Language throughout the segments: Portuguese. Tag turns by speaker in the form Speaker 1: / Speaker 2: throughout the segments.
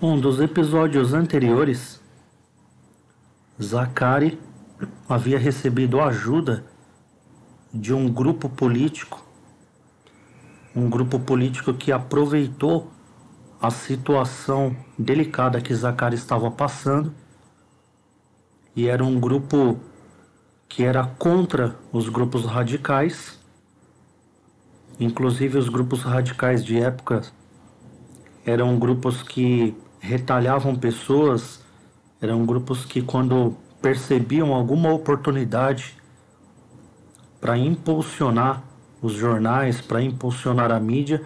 Speaker 1: Um dos episódios anteriores, Zacari havia recebido ajuda de um grupo político que aproveitou a situação delicada que Zacari estava passando, e era um grupo que era contra os grupos radicais. Inclusive os grupos radicais de época eram grupos que retalhavam pessoas, eram grupos que, quando percebiam alguma oportunidade para impulsionar os jornais, para impulsionar a mídia,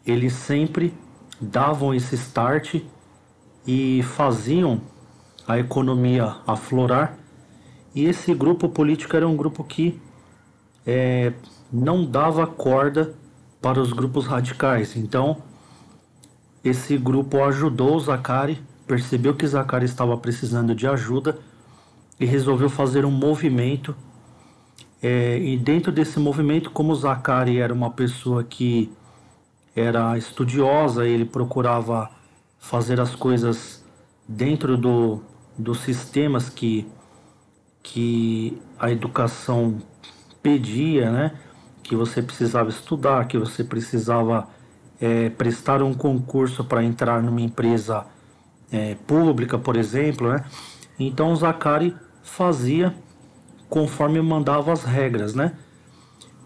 Speaker 1: eles sempre davam esse start e faziam a economia aflorar. E esse grupo político era um grupo que não dava corda para os grupos radicais. Então, esse grupo ajudou Zacari, percebeu que Zacari estava precisando de ajuda e resolveu fazer um movimento. E dentro desse movimento, como Zacari era uma pessoa que era estudiosa, ele procurava fazer as coisas dentro dos sistemas que a educação pedia, né? Que você precisava estudar, que você precisava prestar um concurso para entrar numa empresa pública, por exemplo, né? Então Zacari fazia conforme mandava as regras, né?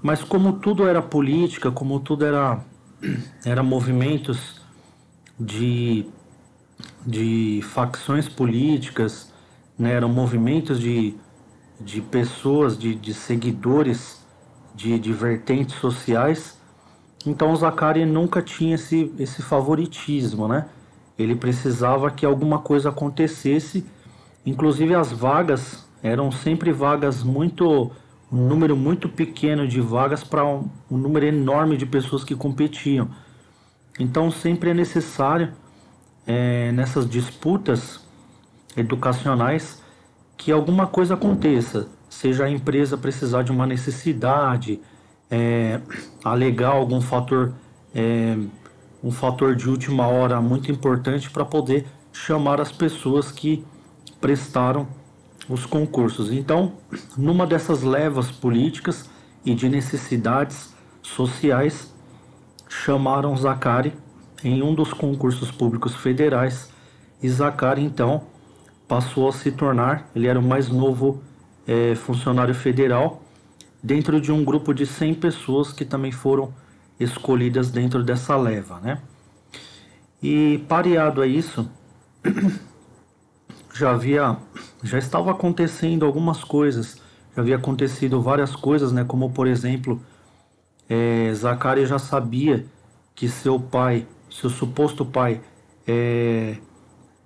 Speaker 1: Mas como tudo era política, como tudo era movimentos de facções políticas, né? Eram movimentos de pessoas, de seguidores de vertentes sociais. Então Zacari nunca tinha esse favoritismo, né? Ele precisava que alguma coisa acontecesse. Inclusive as vagas eram sempre vagas um número muito pequeno de vagas para um número enorme de pessoas que competiam. Então sempre é necessário, nessas disputas educacionais, que alguma coisa aconteça, seja a empresa precisar de uma necessidade, alegar algum fator, um fator de última hora muito importante para poder chamar as pessoas que prestaram os concursos. Então, numa dessas levas políticas e de necessidades sociais, chamaram Zacari em um dos concursos públicos federais, e Zacari então passou a se tornar, ele era o mais novo funcionário federal, dentro de um grupo de 100 pessoas que também foram escolhidas dentro dessa leva, né? E pareado a isso, já estava acontecendo algumas coisas, já havia acontecido várias coisas, né? Como, por exemplo, Zacari já sabia que seu suposto pai,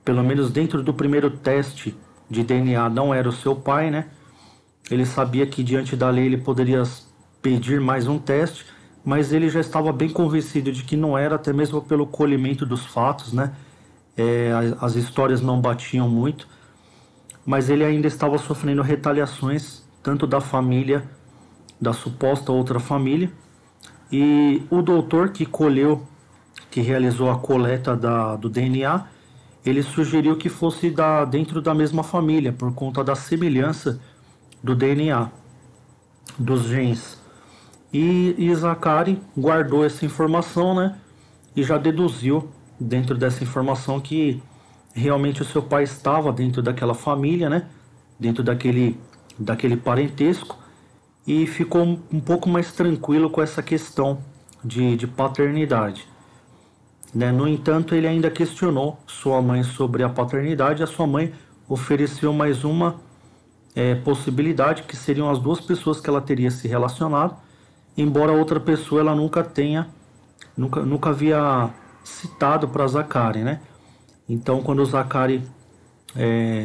Speaker 1: pelo menos dentro do primeiro teste de DNA, não era o seu pai, né? Ele sabia que diante da lei ele poderia pedir mais um teste, mas ele já estava bem convencido de que não era, até mesmo pelo colhimento dos fatos, né? As histórias não batiam muito, mas ele ainda estava sofrendo retaliações, tanto da família, da suposta outra família, e o doutor que realizou a coleta do DNA, ele sugeriu que fosse dentro da mesma família, por conta da semelhança do DNA, dos genes. E Zacari guardou essa informação, né? E já deduziu dentro dessa informação que realmente o seu pai estava dentro daquela família, né? Dentro daquele parentesco, e ficou um pouco mais tranquilo com essa questão de paternidade, né? No entanto, ele ainda questionou sua mãe sobre a paternidade. A sua mãe ofereceu mais uma possibilidade, que seriam as duas pessoas que ela teria se relacionado, embora a outra pessoa ela nunca havia citado para Zacari, né? Então, quando o Zacari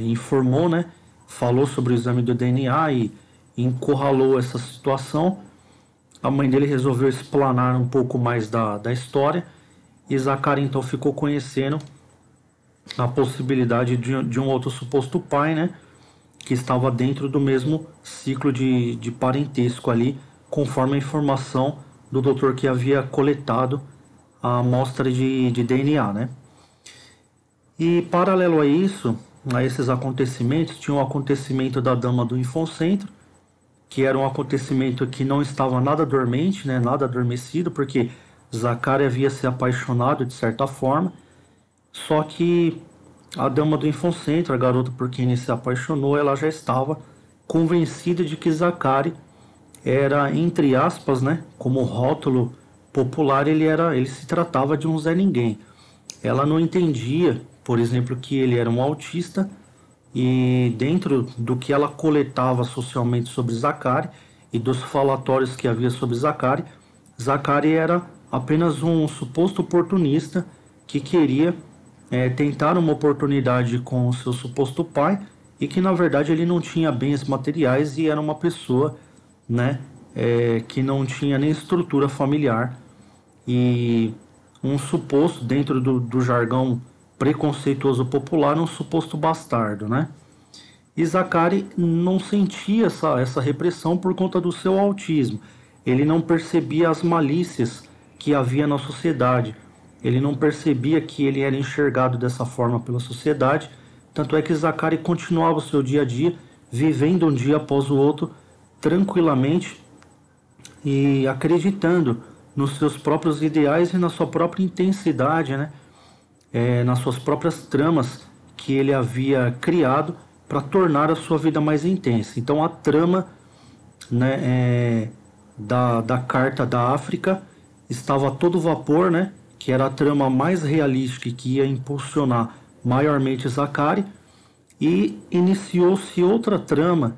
Speaker 1: informou, né, falou sobre o exame do DNA e encurralou essa situação, a mãe dele resolveu explanar um pouco mais da história, e Zacari então ficou conhecendo a possibilidade de um outro suposto pai, né, que estava dentro do mesmo ciclo de parentesco ali, conforme a informação do doutor que havia coletado a amostra de DNA, né? E paralelo a isso, a esses acontecimentos, tinha o acontecimento da Dama do Infoncentro, que era um acontecimento que não estava nada dormente, né, nada adormecido, porque Zacari havia se apaixonado de certa forma, só que a Dama do Infoncentro, a garota por quem ele se apaixonou, ela já estava convencida de que Zacari era, entre aspas, né, como rótulo popular, ele se tratava de um Zé Ninguém. Ela não entendia, por exemplo, que ele era um autista e dentro do que ela coletava socialmente sobre Zacari e dos falatórios que havia sobre Zacari, Zacari era apenas um suposto oportunista que queria tentar uma oportunidade com o seu suposto pai e que na verdade ele não tinha bens materiais e era uma pessoa, né, que não tinha nem estrutura familiar e um suposto, dentro do jargão preconceituoso popular, um suposto bastardo, né? E Zacari não sentia essa repressão por conta do seu autismo. Ele não percebia as malícias que havia na sociedade. Ele não percebia que ele era enxergado dessa forma pela sociedade. Tanto é que Zacari continuava o seu dia a dia, vivendo um dia após o outro, tranquilamente e acreditando nos seus próprios ideais e na sua própria intensidade, né? Nas suas próprias tramas que ele havia criado para tornar a sua vida mais intensa. Então a trama, né, da Carta da África estava a todo vapor, né, que era a trama mais realística e que ia impulsionar maiormente Zacari, e iniciou-se outra trama,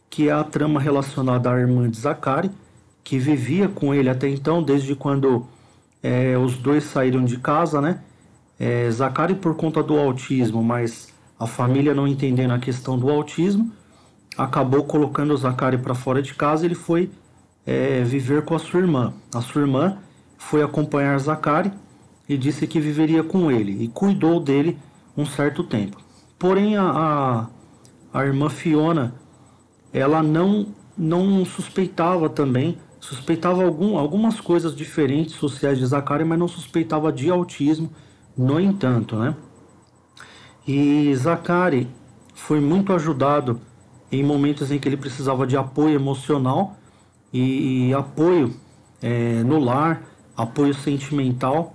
Speaker 1: que é a trama relacionada à irmã de Zacari, que vivia com ele até então, desde quando os dois saíram de casa, né? Zacari por conta do autismo, mas a família não entendendo a questão do autismo, acabou colocando o Zacari para fora de casa e ele foi viver com a sua irmã. A sua irmã foi acompanhar Zacari e disse que viveria com ele e cuidou dele um certo tempo. Porém, a irmã Fiona, ela não suspeitava também, suspeitava algumas coisas diferentes sociais de Zacari, mas não suspeitava de autismo, no entanto, né? E Zacari foi muito ajudado em momentos em que ele precisava de apoio emocional e apoio no lar, apoio sentimental,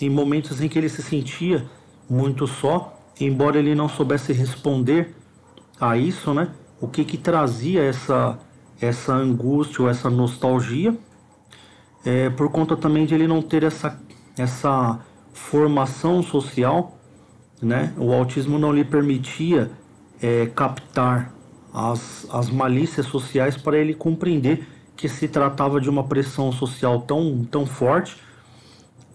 Speaker 1: em momentos em que ele se sentia muito só, embora ele não soubesse responder a isso, né? O que trazia essa angústia ou essa nostalgia, por conta também de ele não ter essa formação social, né? O autismo não lhe permitia captar as malícias sociais para ele compreender que se tratava de uma pressão social tão forte.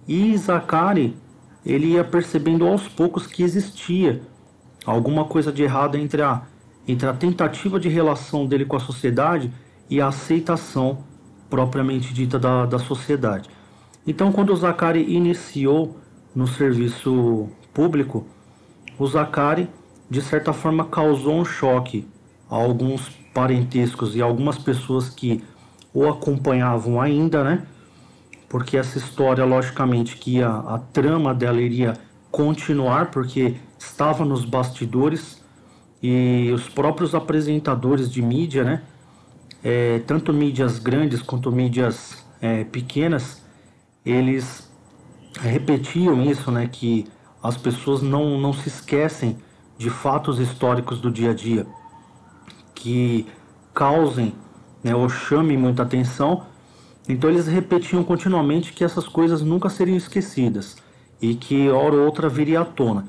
Speaker 1: E Zacari, ele ia percebendo aos poucos que existia alguma coisa de errado entre a tentativa de relação dele com a sociedade e a aceitação propriamente dita da sociedade. Então, quando o Zacari iniciou no serviço público, o Zacari, de certa forma, causou um choque a alguns parentescos e algumas pessoas que o acompanhavam ainda, né? Porque essa história, logicamente, que a trama dela iria continuar, porque estava nos bastidores e os próprios apresentadores de mídia, né? Tanto mídias grandes quanto mídias pequenas, eles repetiam isso, né? Que as pessoas não se esquecem de fatos históricos do dia a dia que causem, né, ou chamem muita atenção. Então eles repetiam continuamente que essas coisas nunca seriam esquecidas e que hora ou outra viria à tona.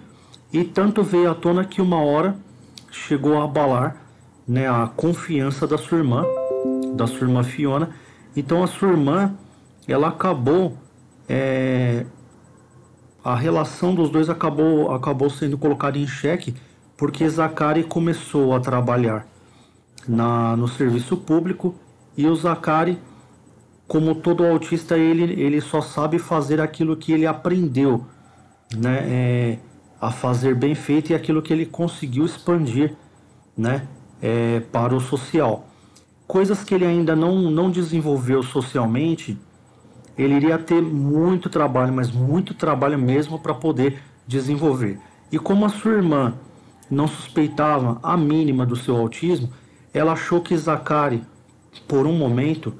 Speaker 1: E tanto veio à tona que uma hora chegou a abalar, né, a confiança da sua irmã Fiona. Então a sua irmã, ela acabou, a relação dos dois acabou sendo colocada em xeque, porque Zacari começou a trabalhar no serviço público e o Zacari, como todo autista, ele só sabe fazer aquilo que ele aprendeu, né, a fazer bem feito e aquilo que ele conseguiu expandir, né, para o social. Coisas que ele ainda não desenvolveu socialmente, ele iria ter muito trabalho, mas muito trabalho mesmo para poder desenvolver. E como a sua irmã não suspeitava a mínima do seu autismo, ela achou que Zacari, por um momento,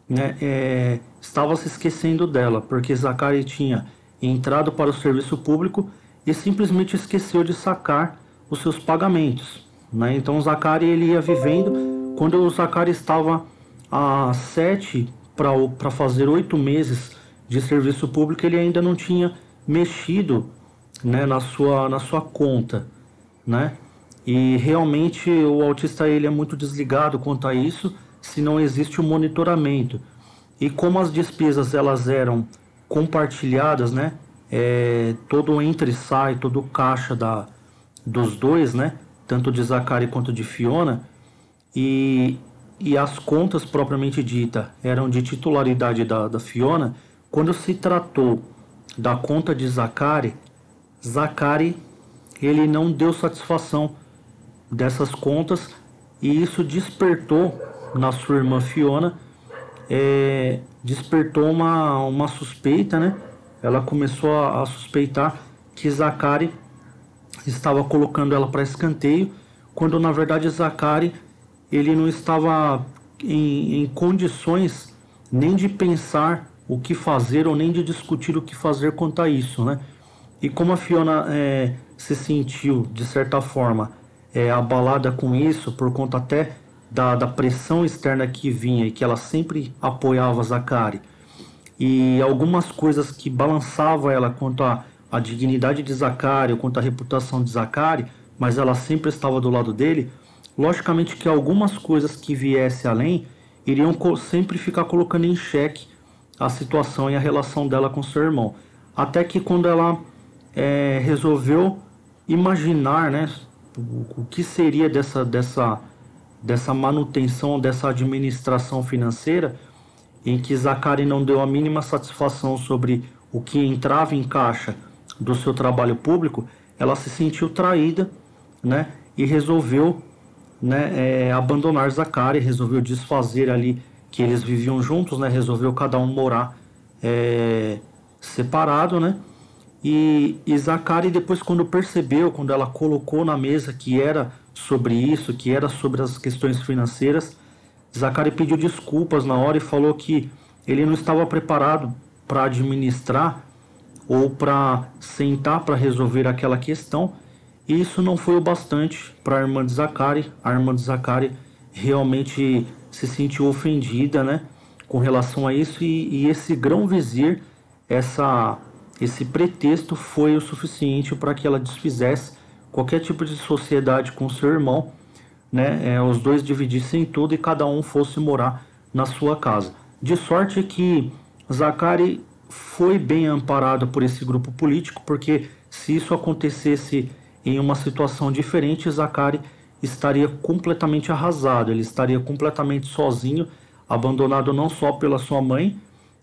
Speaker 1: né, estava se esquecendo dela, porque Zacari tinha entrado para o serviço público e simplesmente esqueceu de sacar os seus pagamentos, né? Então Zacari ele ia vivendo. Quando o Zacari estava há 7 para fazer 8 meses de serviço público, ele ainda não tinha mexido, né, na sua conta, né? E realmente o autista ele é muito desligado quanto a isso, se não existe o monitoramento. E como as despesas elas eram compartilhadas, né? Todo entra e sai, todo o caixa dos dois, né? Tanto de Zacari quanto de Fiona, e, e as contas propriamente dita eram de titularidade da Fiona. Quando se tratou da conta de Zacari ele não deu satisfação dessas contas, e isso despertou na sua irmã Fiona, despertou uma suspeita, né? Ela começou a suspeitar que Zacari estava colocando ela para escanteio, quando na verdade Zacari ele não estava em condições nem de pensar o que fazer ou nem de discutir o que fazer quanto a isso, né? E como a Fiona se sentiu, de certa forma, abalada com isso, por conta até da pressão externa que vinha e que ela sempre apoiava Zacari, e algumas coisas que balançavam ela quanto à dignidade de Zacari, ou quanto à reputação de Zacari, mas ela sempre estava do lado dele, logicamente que algumas coisas que viessem além iriam sempre ficar colocando em xeque a situação e a relação dela com seu irmão. Até que quando ela resolveu imaginar, né, o que seria dessa manutenção, dessa administração financeira, em que Zacari não deu a mínima satisfação sobre o que entrava em caixa do seu trabalho público, ela se sentiu traída, né, e resolveu, né, abandonar Zacari, resolveu desfazer ali que eles viviam juntos, né, resolveu cada um morar separado, né. E Zacari depois, quando percebeu, quando ela colocou na mesa que era sobre isso, que era sobre as questões financeiras, Zacari pediu desculpas na hora e falou que ele não estava preparado para administrar ou para sentar para resolver aquela questão. E isso não foi o bastante para a irmã de Zacari. A irmã de Zacari realmente se sentiu ofendida, né, com relação a isso, e esse grão-vizir, esse pretexto foi o suficiente para que ela desfizesse qualquer tipo de sociedade com seu irmão, né? Os dois dividissem tudo e cada um fosse morar na sua casa. De sorte que Zacari foi bem amparado por esse grupo político, porque se isso acontecesse em uma situação diferente, Zacari estaria completamente arrasado, ele estaria completamente sozinho, abandonado não só pela sua mãe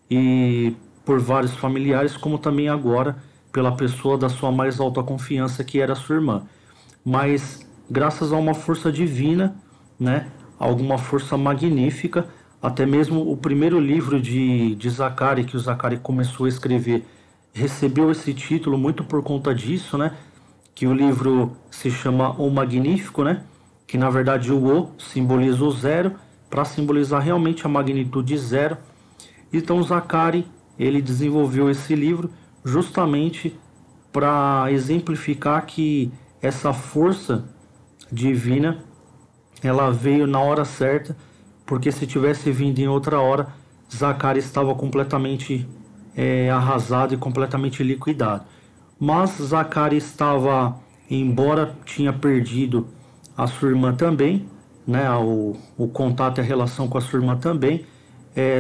Speaker 1: e por vários familiares, como também agora pela pessoa da sua mais alta confiança, que era sua irmã. Mas graças a uma força divina, né, alguma força magnífica, até mesmo o primeiro livro de Zacari, que o Zacari começou a escrever, recebeu esse título muito por conta disso, né, que o livro se chama O Magnífico, né, que na verdade o simboliza o zero, para simbolizar realmente a magnitude zero. Então Zacari ele desenvolveu esse livro justamente para exemplificar que essa força divina ela veio na hora certa, porque se tivesse vindo em outra hora, Zacari estava completamente arrasado e completamente liquidado. Mas Zacari estava, embora tinha perdido a sua irmã também, né, o contato e a relação com a sua irmã também,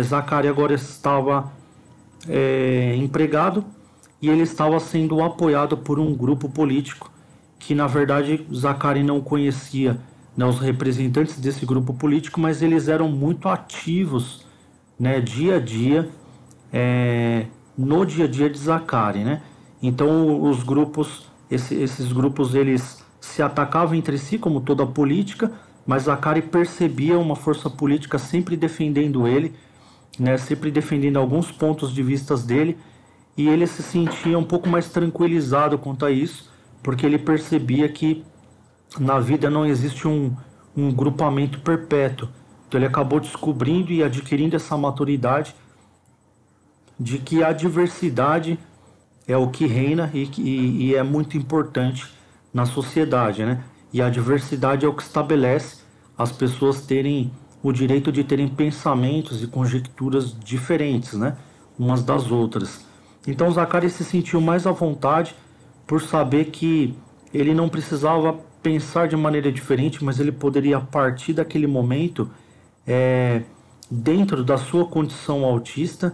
Speaker 1: Zacari agora estava empregado, e ele estava sendo apoiado por um grupo político que na verdade Zacari não conhecia, né, os representantes desse grupo político, mas eles eram muito ativos, né, dia a dia, no dia a dia de Zacari, né? Então os grupos, esses grupos eles se atacavam entre si, como toda política, mas Zacari percebia uma força política sempre defendendo ele, né, sempre defendendo alguns pontos de vistas dele, e ele se sentia um pouco mais tranquilizado quanto a isso, porque ele percebia que na vida não existe um grupamento perpétuo. Então ele acabou descobrindo e adquirindo essa maturidade de que a diversidade é o que reina e é muito importante na sociedade, né? E a diversidade é o que estabelece as pessoas terem o direito de terem pensamentos e conjecturas diferentes, né? Umas das outras. Então Zacarias se sentiu mais à vontade por saber que ele não precisava pensar de maneira diferente, mas ele poderia, a partir daquele momento, é, dentro da sua condição autista,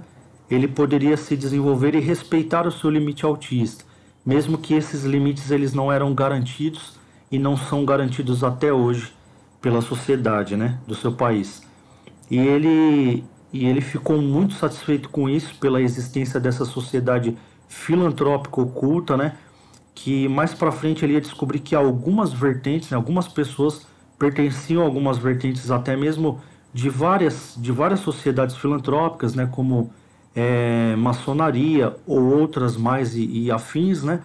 Speaker 1: ele poderia se desenvolver e respeitar o seu limite autista, mesmo que esses limites eles não eram garantidos e não são garantidos até hoje pela sociedade, né, do seu país. E ele ficou muito satisfeito com isso, pela existência dessa sociedade filantrópica oculta, né, que mais para frente ele ia descobrir que algumas vertentes, né, algumas pessoas pertenciam a algumas vertentes até mesmo de várias sociedades filantrópicas, né, como maçonaria ou outras mais e afins, né,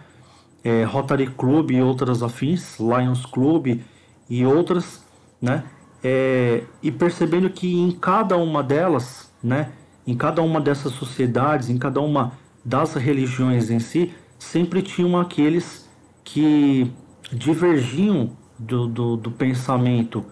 Speaker 1: Rotary Club e outras afins, Lions Club e outras, né, e percebendo que em cada uma delas, né, em cada uma dessas sociedades, em cada uma das religiões em si, sempre tinham aqueles que divergiam do pensamento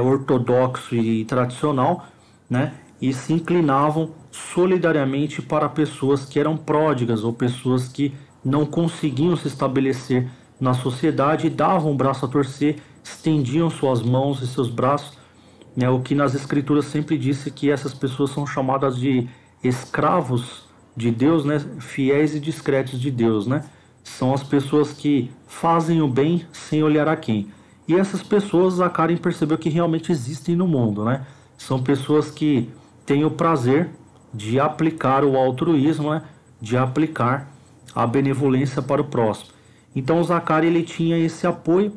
Speaker 1: ortodoxo e tradicional, né, e se inclinavam solidariamente para pessoas que eram pródigas ou pessoas que não conseguiam se estabelecer na sociedade e davam o braço a torcer, estendiam suas mãos e seus braços, né, o que nas escrituras sempre disse que essas pessoas são chamadas de escravos de Deus, né, fiéis e discretos de Deus, né? São as pessoas que fazem o bem sem olhar a quem. E essas pessoas, a Karen percebeu que realmente existem no mundo, né? São pessoas que têm o prazer de aplicar o altruísmo, né? De aplicar a benevolência para o próximo. Então o Zacari ele tinha esse apoio,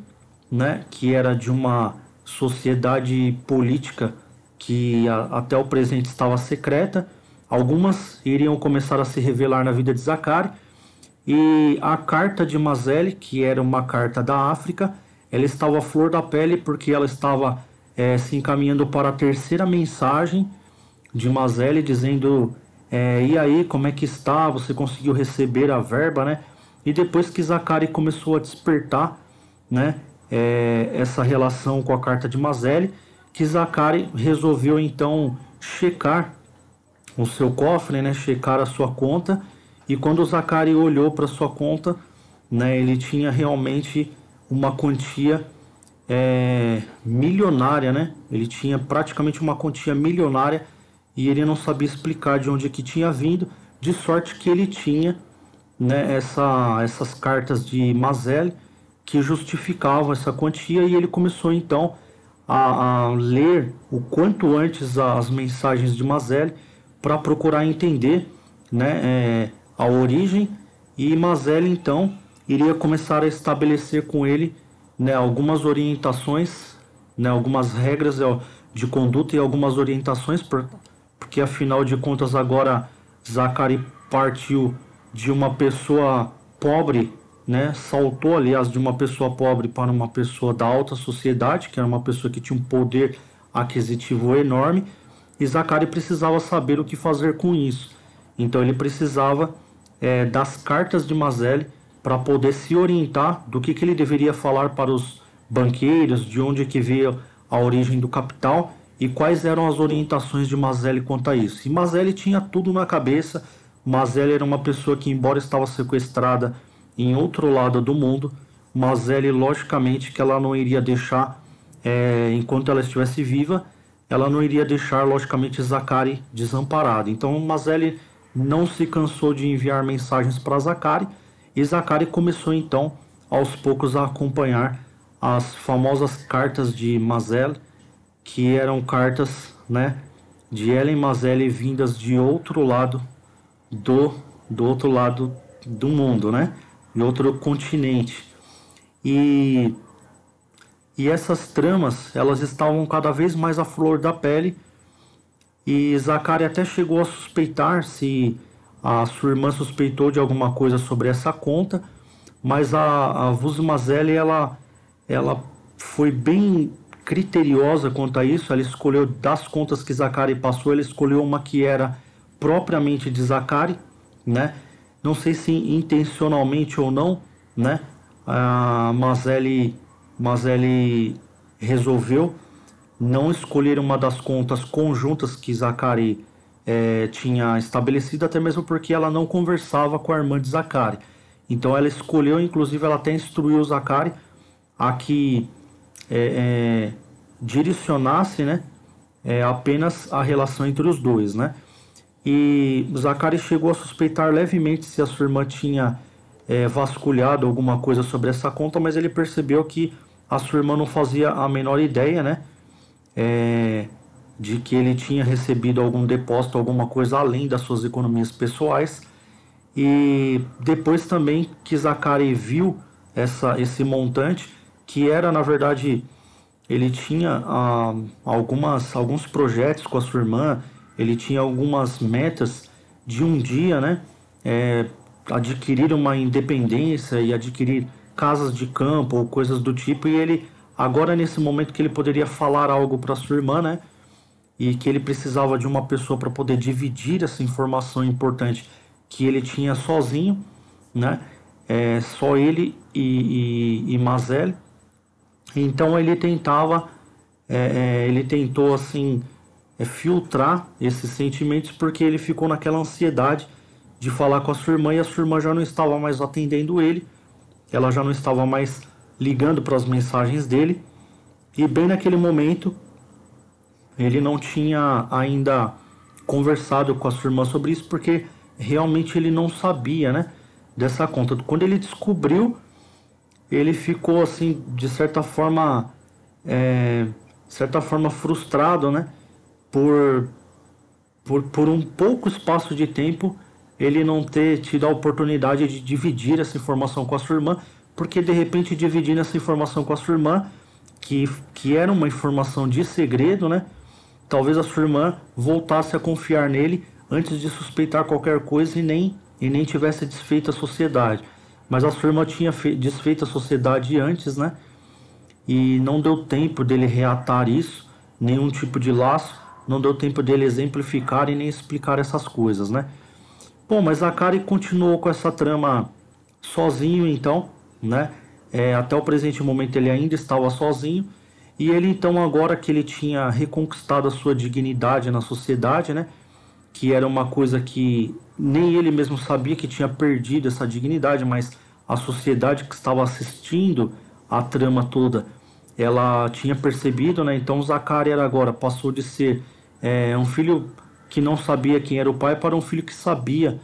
Speaker 1: né? Que era de uma sociedade política que até o presente estava secreta. Algumas iriam começar a se revelar na vida de Zacari. E a carta de Mazele, que era uma carta da África, ela estava à flor da pele porque ela estava se encaminhando para a terceira mensagem de Mazele, dizendo: e aí, como é que está? Você conseguiu receber a verba, né? E depois que Zacari começou a despertar, né, essa relação com a carta de Mazele, que Zacari resolveu então checar o seu cofre, né, checar a sua conta. E quando o Zacari olhou para sua conta, né, ele tinha realmente uma quantia milionária, né? Ele tinha praticamente uma quantia milionária e ele não sabia explicar de onde que tinha vindo, de sorte que ele tinha, né, essas cartas de Mazele que justificavam essa quantia, e ele começou então a ler o quanto antes as mensagens de Mazele para procurar entender, né, a origem, e Mazele então iria começar a estabelecer com ele, né, algumas orientações, né, algumas regras de conduta e algumas orientações, porque afinal de contas agora Zacari partiu de uma pessoa pobre, né, saltou aliás de uma pessoa pobre para uma pessoa da alta sociedade, que era uma pessoa que tinha um poder aquisitivo enorme, e Zacari precisava saber o que fazer com isso. Então ele precisava das cartas de Mazele para poder se orientar do que ele deveria falar para os banqueiros, de onde que veio a origem do capital e quais eram as orientações de Mazele quanto a isso. E Mazele tinha tudo na cabeça. Mazele era uma pessoa que, embora estava sequestrada em outro lado do mundo, Mazele, logicamente, que ela não iria deixar, enquanto ela estivesse viva, ela não iria deixar, logicamente, Zacari desamparado. Então Mazele não se cansou de enviar mensagens para Zacari, e Zacari começou então aos poucos a acompanhar as famosas cartas de Mazele, que eram cartas, né, de Helen Mazele vindas de outro lado do outro lado do mundo, né, de outro continente. E essas tramas, elas estavam cada vez mais à flor da pele. E Zacari até chegou a suspeitar se a sua irmã suspeitou de alguma coisa sobre essa conta, mas a Vuz Mazelli, ela foi bem criteriosa quanto a isso. Ela escolheu, das contas que Zacari passou, ela escolheu uma que era propriamente de Zacari, né? Não sei se intencionalmente ou não, né? A Mazelli resolveu não escolher uma das contas conjuntas que Zacari tinha estabelecido, até mesmo porque ela não conversava com a irmã de Zacari. Então ela escolheu, inclusive ela até instruiu Zacari a que é, é, direcionasse, né, apenas a relação entre os dois, né? E Zacari chegou a suspeitar levemente se a sua irmã tinha vasculhado alguma coisa sobre essa conta, mas ele percebeu que a sua irmã não fazia a menor ideia, né? é, de que ele tinha recebido algum depósito, alguma coisa além das suas economias pessoais. E depois também que Zacari viu esse montante, que era na verdade, ele tinha alguns projetos com a sua irmã, ele tinha algumas metas de um dia, né? é, Adquirir uma independência e adquirir casas de campo ou coisas do tipo. E ele, agora nesse momento que ele poderia falar algo para sua irmã, né? E que ele precisava de uma pessoa para poder dividir essa informação importante que ele tinha sozinho, né? Só ele e Mazelli. Então ele tentou assim filtrar esses sentimentos, porque ele ficou naquela ansiedade de falar com a sua irmã, e a sua irmã já não estava mais atendendo ele, ela já não estava mais ligando para as mensagens dele. E bem naquele momento ele não tinha ainda conversado com a sua irmã sobre isso, porque realmente ele não sabia, né, dessa conta. Quando ele descobriu, ele ficou assim, de certa forma frustrado, né, por, por um pouco espaço de tempo ele não ter tido a oportunidade de dividir essa informação com a sua irmã, porque de repente dividindo essa informação com a sua irmã, que era uma informação de segredo, né, talvez a sua irmã voltasse a confiar nele antes de suspeitar qualquer coisa, e nem tivesse desfeito a sociedade. Mas a sua irmã tinha desfeito a sociedade antes, né? E não deu tempo dele reatar isso, nenhum tipo de laço, não deu tempo dele exemplificar e nem explicar essas coisas, né? Bom, mas Akari continuou com essa trama sozinho, então, né? Até o presente momento ele ainda estava sozinho. E ele então, agora que ele tinha reconquistado a sua dignidade na sociedade, né? Que era uma coisa que nem ele mesmo sabia, que tinha perdido essa dignidade, mas a sociedade que estava assistindo a trama toda, ela tinha percebido, né? Então Zacari agora passou de ser um filho que não sabia quem era o pai, para um filho que sabia,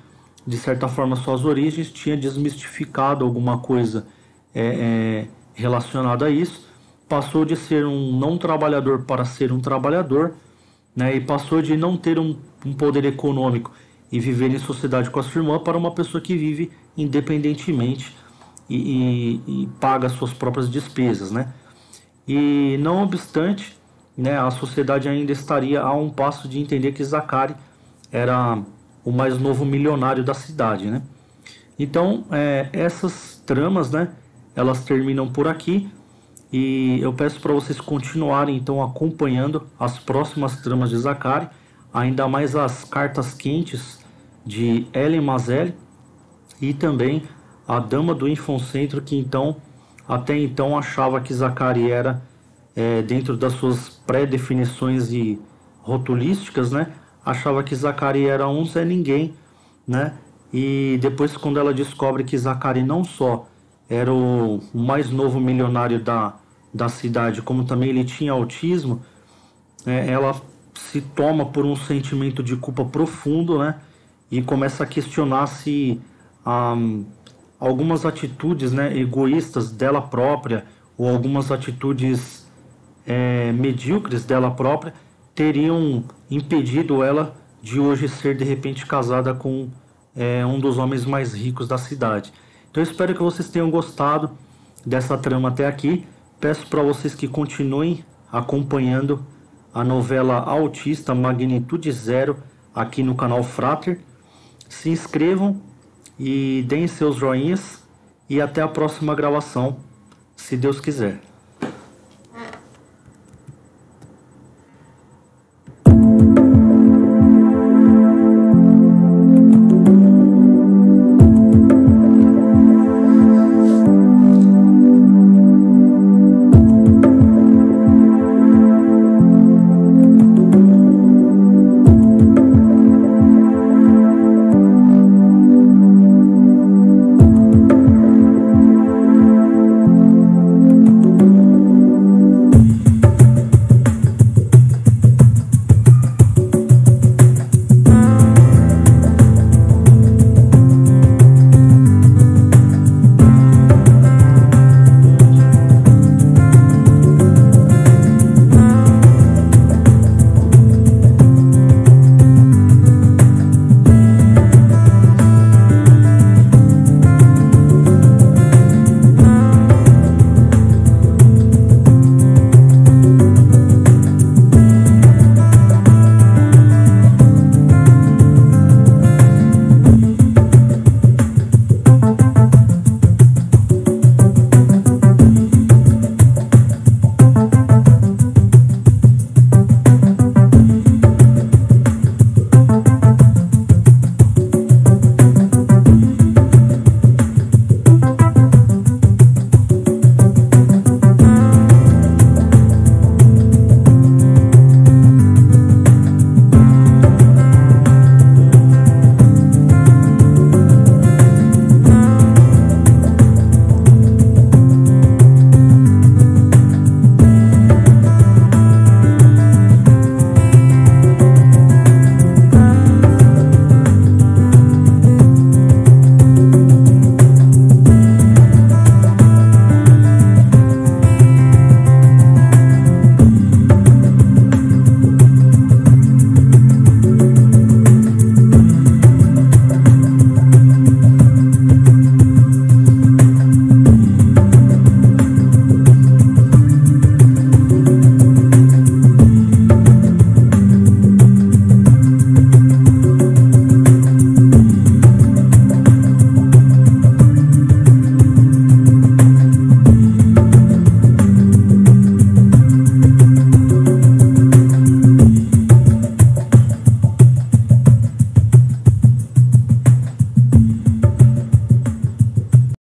Speaker 1: de certa forma, suas origens, tinha desmistificado alguma coisa relacionada a isso, passou de ser um não trabalhador para ser um trabalhador, né? E passou de não ter um poder econômico e viver em sociedade com a sua irmã, para uma pessoa que vive independentemente e paga suas próprias despesas, né? E não obstante, né, a sociedade ainda estaria a um passo de entender que Zacari era o mais novo milionário da cidade, né? Então, essas tramas, né, elas terminam por aqui, e eu peço para vocês continuarem então acompanhando as próximas tramas de Zacari, ainda mais as cartas quentes de Ellen Mazelli e também a Dama do Infoncentro, que então até então achava que Zacari era, dentro das suas pré-definições e rotulísticas, né, achava que Zacari era um Zé Ninguém, né? E depois, quando ela descobre que Zacari não só era o mais novo milionário da cidade, como também ele tinha autismo, ela se toma por um sentimento de culpa profundo, né? E começa a questionar se algumas atitudes, né, egoístas dela própria, ou algumas atitudes medíocres dela própria, teriam impedido ela de hoje ser de repente casada com um dos homens mais ricos da cidade. Então eu espero que vocês tenham gostado dessa trama até aqui. Peço para vocês que continuem acompanhando a novela Autista Magnitude Zero aqui no canal Frater. Se inscrevam e deem seus joinhas. e até a próxima gravação, se Deus quiser.